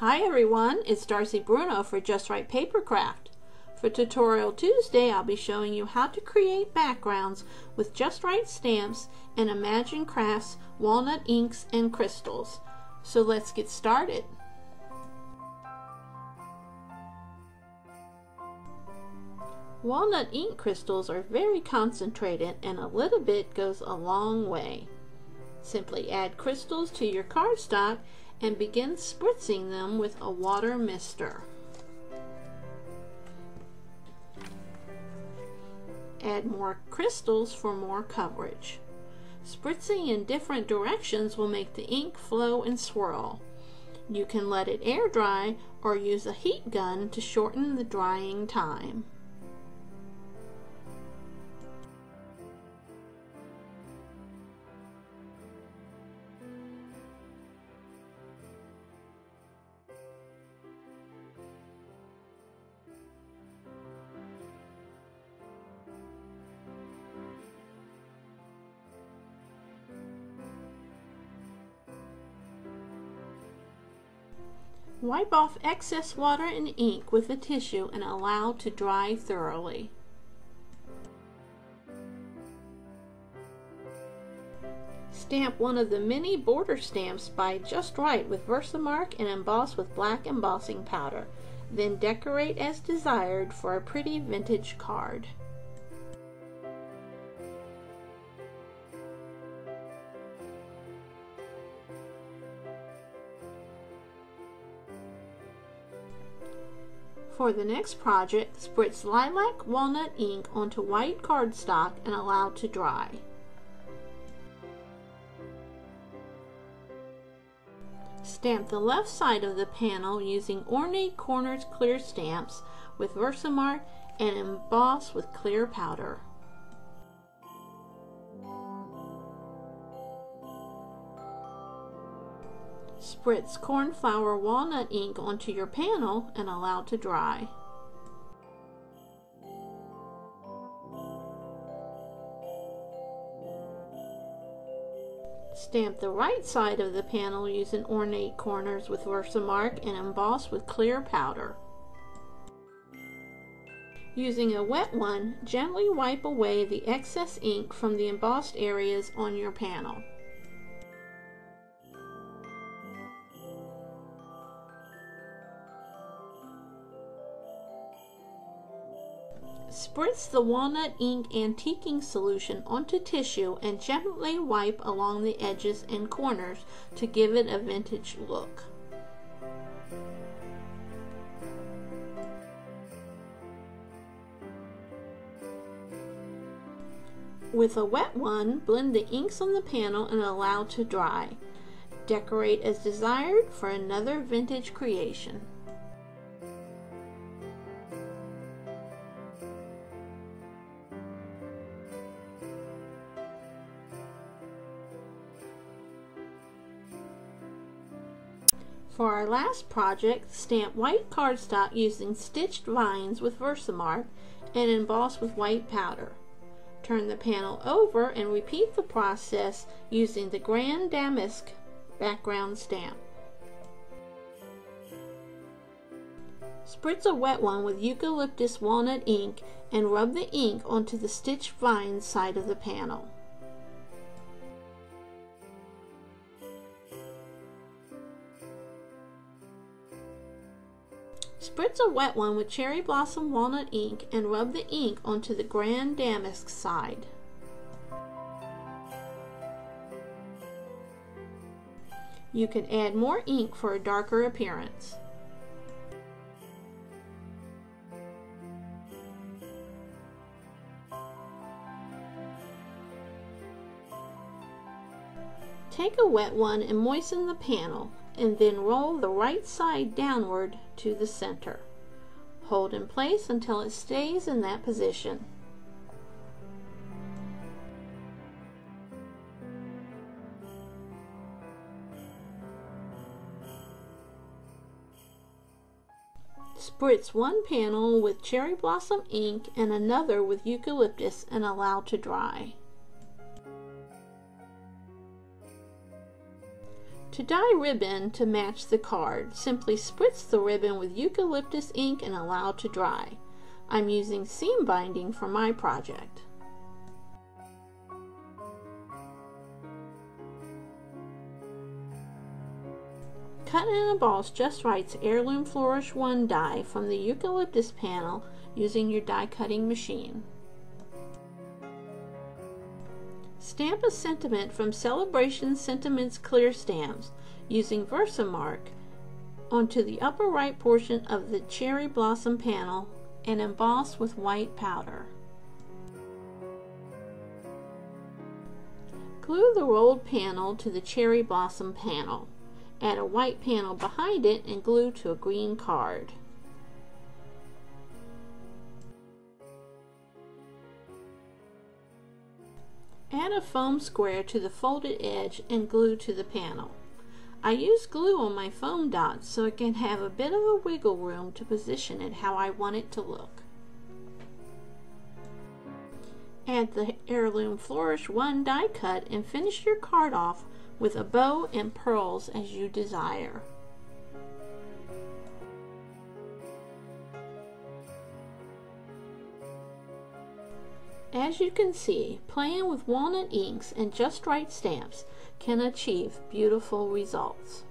Hi everyone, it's Darsie Bruno for JustRite Papercraft. For Tutorial Tuesday, I'll be showing you how to create backgrounds with JustRite stamps and Imagine Crafts walnut inks and crystals. So let's get started. Walnut ink crystals are very concentrated and a little bit goes a long way. Simply add crystals to your cardstock and begin spritzing them with a water mister. Add more crystals for more coverage. Spritzing in different directions will make the ink flow and swirl. You can let it air dry or use a heat gun to shorten the drying time. Wipe off excess water and ink with a tissue and allow to dry thoroughly. Stamp one of the mini border stamps by JustRite with Versamark and emboss with black embossing powder. Then decorate as desired for a pretty vintage card. For the next project, spritz lilac walnut ink onto white cardstock and allow to dry. Stamp the left side of the panel using Ornate Corners clear stamps with Versamark and emboss with clear powder. Spritz Cornflower walnut ink onto your panel and allow to dry. Stamp the right side of the panel using Ornate Corners with Versamark and emboss with clear powder. Using a wet one, gently wipe away the excess ink from the embossed areas on your panel. Spritz the walnut ink antiquing solution onto tissue and gently wipe along the edges and corners to give it a vintage look. With a wet one, blend the inks on the panel and allow to dry. Decorate as desired for another vintage creation. For our last project, stamp white cardstock using stitched vines with Versamark and emboss with white powder. Turn the panel over and repeat the process using the Grand Damask background stamp. Spritz a wet one with Eucalyptus walnut ink and rub the ink onto the stitched vines side of the panel. Spritz a wet one with Cherry Blossom walnut ink and rub the ink onto the Grand Damask side. You can add more ink for a darker appearance. Take a wet one and moisten the panel, and then roll the right side downward to the center. Hold in place until it stays in that position. Spritz one panel with Cherry Blossom ink and another with Eucalyptus and allow to dry. To dye ribbon to match the card, simply spritz the ribbon with eucalyptus ink and allow to dry. I'm using seam binding for my project. Cut and emboss JustRite's Heirloom Flourish 1 die from the Eucalyptus panel using your die cutting machine. Stamp a sentiment from Celebration Sentiments Clear Stamps using Versamark onto the upper right portion of the cherry blossom panel and emboss with white powder. Glue the rolled panel to the cherry blossom panel. Add a white panel behind it and glue to a green card. Add a foam square to the folded edge and glue to the panel. I use glue on my foam dots so it can have a bit of a wiggle room to position it how I want it to look. Add the Heirloom Flourish 1 die cut and finish your card off with a bow and pearls as you desire. As you can see, playing with Walnut inks and JustRite stamps can achieve beautiful results.